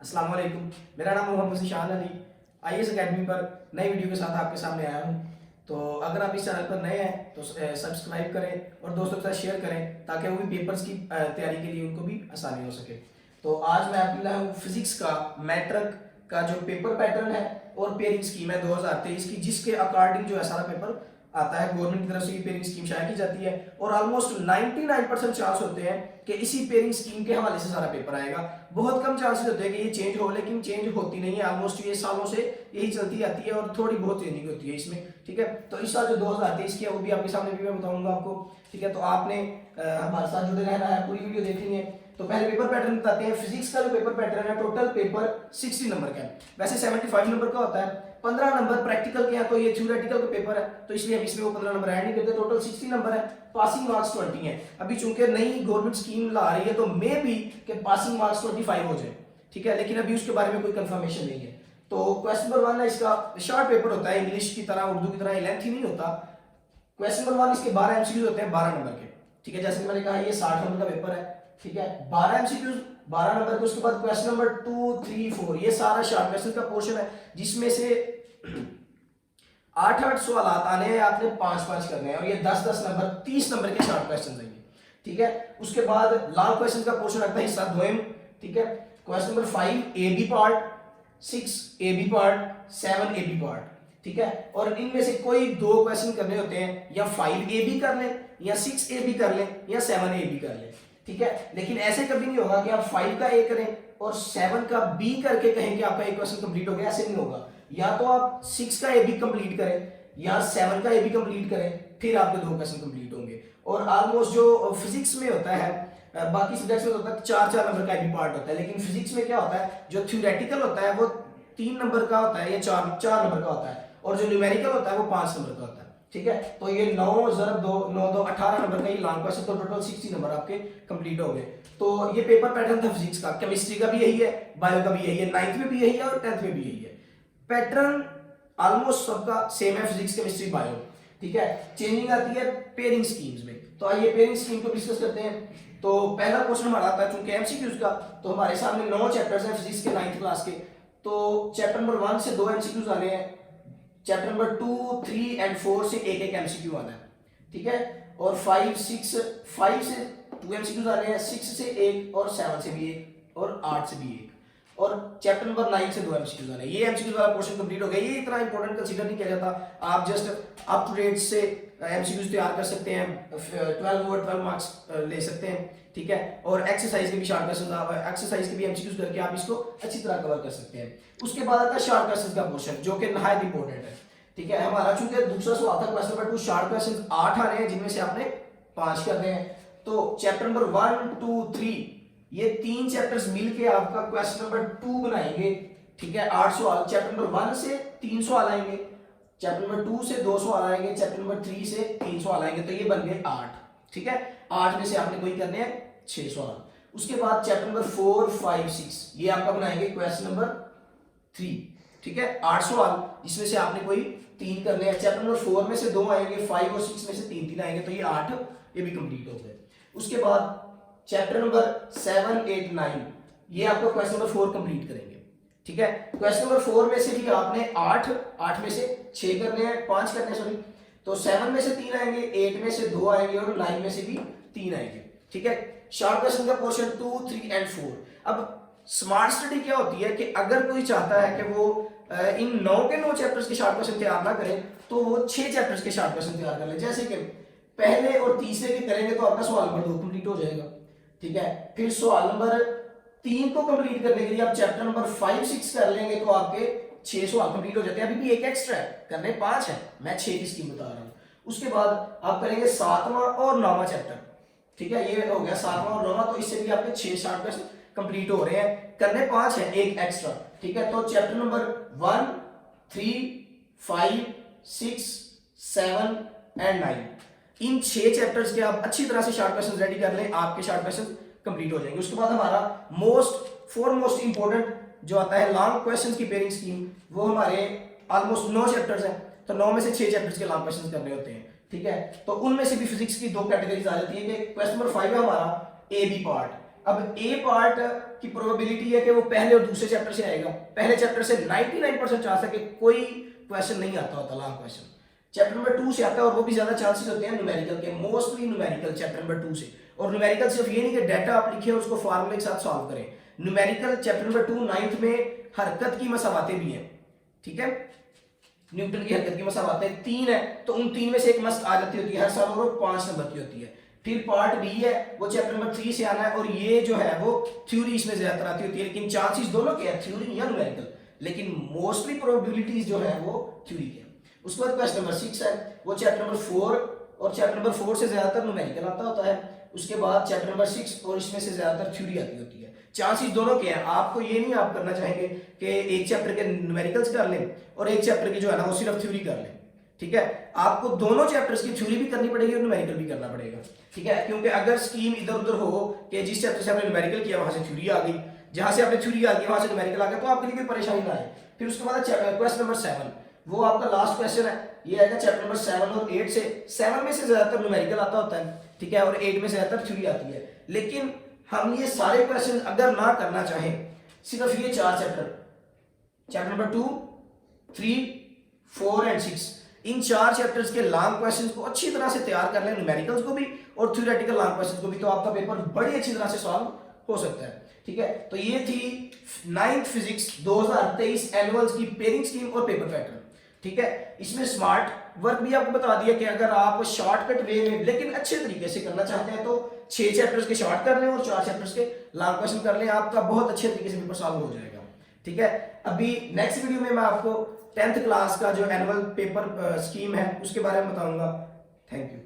अस्सलाम वालेकुम। मेरा नाम मोहम्मद ज़ीशान अली आईएएस अकेडमी पर नई वीडियो के साथ आपके सामने आया हूँ। तो अगर आप इस चैनल पर नए हैं तो सब्सक्राइब करें और दोस्तों के साथ शेयर करें ताकि वो भी पेपर्स की तैयारी के लिए उनको भी आसानी हो सके। तो आज मैं आपके लाया हूँ फिजिक्स का मैट्रिक का जो पेपर पैटर्न है और पेयरिंग स्कीम है 2023 की, जिसके अकॉर्डिंग जो है सारा पेपर आता है। गवर्नमेंट की तरफ से पेयरिंग स्कीम शाया की जाती है और ऑलमोस्ट 99% चांस होते हैं कि इसी पेयरिंग स्कीम के हवाले से सारा पेपर आएगा। बहुत कम चांसेस होते हैं कि ये चेंज हो, लेकिन चेंज होती नहीं है। ऑलमोस्ट ये सालों से यही चलती आती है और थोड़ी बहुत चेंजिंग होती है इसमें। ठीक है, तो इस साल जो 2023 की है वो भी आपके सामने भी मैं बताऊंगा आपको। ठीक है, तो आपने हमारे साथ जुड़े रहना है, पूरी वीडियो देखनी है। तो पहले पेपर पैटर्न बताते हैं। फिजिक्स का जो पेपर पैटर्न है टोटल पेपर 60 नंबर का है। वैसे 75 नंबर का होता है, 15 नंबर प्रैक्टिकल के हैं, तो ये थ्योरेटिकल का पेपर है तो इसलिए हम इसमें वो 15 नंबर ऐड नहीं करते। टोटल 60 नंबर है, पासिंग मार्क्स 20 है। अभी चूंकि नई गवर्नमेंट स्कीम ला रही है तो मे बी के पासिंग मार्क्स 25 हो जाए। ठीक है, लेकिन अभी उसके बारे में कोई कंफर्मेशन नहीं है। तो क्वेश्चन नंबर 1 है, इसका शॉर्ट पेपर होता है, इंग्लिश की तरह उर्दू की तरह लेंथी नहीं होता। क्वेश्चन नंबर 1 इसके 12 एमसीक्यूज होते हैं 12 नंबर के। ठीक है, जैसे कि मैंने कहा ये 60 नंबर का पेपर है। ठीक है, 12 एमसीक्यूज 12 नंबर के। उसके बाद क्वेश्चन नंबर 2, 3, 4 ये सारा शॉर्ट क्वेश्चन का पोर्शन है, जिसमें से 8 सवाल आने हैं, आपने 5 करने हैं और ये 10 नंबर 30 नंबर के शॉर्ट क्वेश्चन देंगे। ठीक है, उसके बाद लॉन्ग क्वेश्चन का पोर्शन रखता है हिस्सा 2M। ठीक है, question number 5 A B part, 6 A B part, 7 A B part. ठीक है, और इनमें से कोई 2 क्वेश्चन करने होते हैं, या 5 ए बी कर लें, या 6 ए बी कर लें, या 7 ए बी कर लें। ठीक है, लेकिन ऐसे कभी नहीं होगा कि आप 5 का ए करें और 7 का बी करके कहें कि आपका एक क्वेश्चन कंप्लीट हो गया। ऐसे नहीं होगा। या तो आप 6 का ए बी कंप्लीट करें या 7 का ए बी कंप्लीट करें, फिर आपके 2 क्वेश्चन कंप्लीट होंगे। और ऑलमोस्ट जो फिजिक्स में होता है, बाकी सब्जेक्ट्स में होता है 4 नंबर का ए बी पार्ट होता है, लेकिन फिजिक्स में क्या होता है, जो थ्योरेटिकल होता है वो 3 नंबर का होता है या 4 नंबर का होता है, और जो न्यूमेरिकल होता है वो 5 नंबर का होता है। ठीक है, तो ये 9 ज़रब 2 9 2 18 नंबर का ये लॉन्ग क्वेश्चन, तो टोटल 60 नंबर आपके कंप्लीट हो गए। तो ये पेपर पैटर्न था फिजिक्स का। केमिस्ट्री का भी यही है, बायो का भी यही है, 9th में भी यही है और 10th में भी यही है। पैटर्न ऑलमोस्ट सबका सेम है, फिजिक्स केमिस्ट्री बायो। ठीक है, चेंजिंग आती है पेयरिंग स्कीम्स में। तो आइए पेयरिंग स्कीम को डिस्कस करते हैं। तो पहला क्वेश्चन हमारा आता है चूंकि एमसीक्यूज का, तो हमारे सामने 9 चैप्टर्स हैं फिजिक्स के 9th क्लास के। तो चैप्टर नंबर 1 से 2 एमसीक्यूज आने हैं, चैप्टर नंबर 2, 3 एंड 4 से एक एमसीक्यू आना है। ठीक है, और 5 से 2 एमसीक्यूज आ रहे हैं, 6 से एक, और 7 से भी एक, और 8 से भी एक, और चैप्टर नंबर 9 से 2 एमसीक्यूज आ रहे हैं। ये एमसीक्यूज वाला पोर्शन कंप्लीट हो गया। ये इतना इंपॉर्टेंट कंसीडर नहीं किया जाता। आप जस्ट अप टू डेट से एमसीक्यूज तैयार कर सकते हैं, 12 ओवर 12 मार्क्स ले सकते हैं। ठीक है, और एक्सरसाइज के भी शॉर्ट क्वेश्चन, एक्सरसाइज के भी एमसीक्यूज करके आप इसको अच्छी तरह कवर कर सकते हैं। उसके बाद आता है शॉर्ट क्वेश्चन का पोर्शन, जो कि नहायत इंपॉर्टेंट है। ठीक है, हमारा चूंकि दूसरा सवाल था क्वेश्चन नंबर 2, शॉर्ट क्वेश्चन 8 आ रहे हैं, जिनमें से आपने 5 करने हैं। तो चैप्टर नंबर 1, 2, 3 ये 3 चैप्टर्स मिलके आपका क्वेश्चन नंबर 2 बनाएंगे। ठीक है, 8 सवाल। चैप्टर नंबर 1 से 3 सवाल आएंगे, चैप्टर नंबर 2 से 2 सवाल आएंगे, चैप्टर नंबर 3 से 3 सवाल आएंगे, तो ये बन गए 8। ठीक है, 8 में से आपने कोई करने हैं 6 सवाल। उसके बाद चैप्टर नंबर 4, 5, 6 ये आपका बनाएंगे क्वेश्चन नंबर 3। ठीक है, 8 सवाल, जिसमें से आपने कोई 3 करने हैं। चैप्टर नंबर 4 में से 2 आएंगे, 5 और 6 में से 3 आएंगे, तो ये 8 ये भी कंप्लीट हो गए। उसके बाद चैप्टर नंबर 7, 8, 9 ये आपको क्वेश्चन नंबर 4 कंप्लीट करेंगे। ठीक है, क्वेश्चन नंबर 4 में से भी आपने 8 में से 6 करने हैं, 5 करने हैं सॉरी। तो 7 में से 3 आएंगे, 8 में से 2 आएंगे, और 9 में से भी 3 आएंगे। ठीक है, शॉर्ट क्वेश्चन का पोर्शन 2, 3 एंड 4। अब स्मार्ट स्टडी क्या होती है कि अगर कोई चाहता है कि वो इन 9 के 9 चैप्टर्स के शॉर्ट क्वेश्चन तैयार ना करें, तो वो 6 चैप्टर्स के शॉर्ट क्वेश्चन तैयार कर ले। जैसे कि पहले और तीसरे के करेंगे तो आपका सवाल नंबर 2 कंप्लीट हो जाएगा। ठीक है, फिर सवाल नंबर 3 को कंप्लीट करने के लिए आप चैप्टर नंबर 5, 6 कर लेंगे, तो आपके 6 सवाल कंप्लीट हो जाते हैं। अभी भी एक एक्स्ट्रा है, करने 5 है, मैं 6 की स्कीम बता रहा हूं। उसके बाद आप करेंगे 7वां और 9वां चैप्टर। ठीक है, ये हो गया 7वां और 9वां, तो इससे भी आपके 6 शॉर्ट क्वेश्चन कंप्लीट हो रहे हैं, करने 5 है, एक एक्स्ट्रा। ठीक है, तो chapter number 1, 3, 5, 6, 7 and 9 in 6 chapters के आप अच्छी तरह से शॉर्ट क्वेश्चंस रेडी कर लें, आपके शॉर्ट क्वेश्चन कंप्लीट हो जाएंगे। उसके बाद हमारा मोस्ट इंपॉर्टेंट जो आता है लॉन्ग क्वेश्चंस की पेयरिंग स्कीम, वो हमारे ऑलमोस्ट 9 चैप्टर्स हैं, तो 9 में से 6 चैप्टर्स के लॉन्ग क्वेश्चंस करने होते हैं। ठीक है, तो उनमें से भी फिजिक्स की 2 कैटेगरीज आ जाती है कि क्वेश्चन नंबर 5 है हमारा ए बी पार्ट, अब ए पार्ट की प्रोबेबिलिटी है कि वो पहले और दूसरे चैप्टर से आएगा। पहले चैप्टर से 99% चांस है कि कोई क्वेश्चन नहीं आता होता, लॉन्ग क्वेश्चन। चैप्टर नंबर 2 से आता है और वो भी ज्यादा चांसेस होते हैं न्यूमेरिकल के, मोस्टली न्यूमेरिकल चैप्टर नंबर 2 से। और न्यूमेरिकल सिर्फ ये नहीं कि डाटा आप लिखे और उसको फार्मूले के साथ सॉल्व करें। न्यूमेरिकल चैप्टर नंबर 2 9th में हरकत की मसावातें भी हैं, ठीक है। न्यूटन की हरकत की मसावातें 3 है, तो उन 3 में से एक मस्त आ जाती होती है हर साल और वो 5 नंबर की होती है। फिर पार्ट बी है, वो चैप्टर नंबर 3 से आना है और ये जो है वो थ्योरी इसमें ज्यादातर आती होती है, लेकिन चांसेस दोनों के हैं, थ्योरी या न्यूमेरिकल, लेकिन मोस्टली प्रोबेबिलिटीज जो है वो थ्योरी के। उसके बाद क्वेश्चन नंबर 6 है, वो चैप्टर नंबर 4 और चैप्टर नंबर 4 से ज्यादातर न्यूमेरिकल आता होता है। उसके बाद चैप्टर नंबर 6 और इसमें से ज्यादातर थ्योरी आती होती है। चांसेस दोनों के हैं। आपको ये नहीं आप करना चाहेंगे कि एक चैप्टर के न्यूमेरिकल्स कर लें और एक चैप्टर की जो है ना वो सिर्फ थ्योरी कर लें, ठीक है। आपको दोनों चैप्टर्स की थ्योरी भी करनी पड़ेगी और न्यूमेरिकल भी करना पड़ेगा, ठीक है। क्योंकि अगर स्कीम इधर उधर हो कि जिस चैप्टर से आपने न्यूमेरिकल किया वहां से थ्योरी आ गई, जहां से आपने थ्योरी आ गई वहां से न्यूमेरिकल आ गया, तो आपके लिए कोई परेशानी ना आए। फिर उसके बाद क्वेश्चन नंबर 7, वो आपका लास्ट क्वेश्चन है, ये आएगा चैप्टर नंबर 7 और 8 से। 7 में से ज्यादातर न्यूमेरिकल आता होता है, ठीक है, और 8 में से ज्यादातर थ्योरी आती है। लेकिन हम ये सारे क्वेश्चन अगर ना करना चाहें, सिर्फ ये 4 chapter number 2, 3, 4 and 6, in 4 chapters के लॉन्ग क्वेश्चंस को अच्छी तरह से तैयार कर लें, न्यूमेरिकल्स को भी और थ्योरेटिकल लॉन्ग क्वेश्चंस को भी, तो आपका पेपर बड़ी अच्छी तरह से सॉल्व हो सकता है, ठीक है। तो ये थी 9th फिजिक्स 2023 एनुअल्स की पेयरिंग स्कीम और पेपर पैटर्न, ठीक है। इसमें स्मार्ट वर्क भी आपको बता दिया कि अगर आप शॉर्टकट वे में लेकिन अच्छे तरीके से करना चाहते हैं तो 6 चैप्टर्स के शॉर्ट कर लें और 4 चैप्टर्स के लॉन्ग क्वेश्चन कर लें, आपका बहुत अच्छे तरीके से पेपर सॉल्व हो जाएगा, ठीक है। अभी नेक्स्ट वीडियो में मैं आपको 10th क्लास का जो एनुअल पेपर स्कीम है उसके बारे में बताऊंगा। Thank you.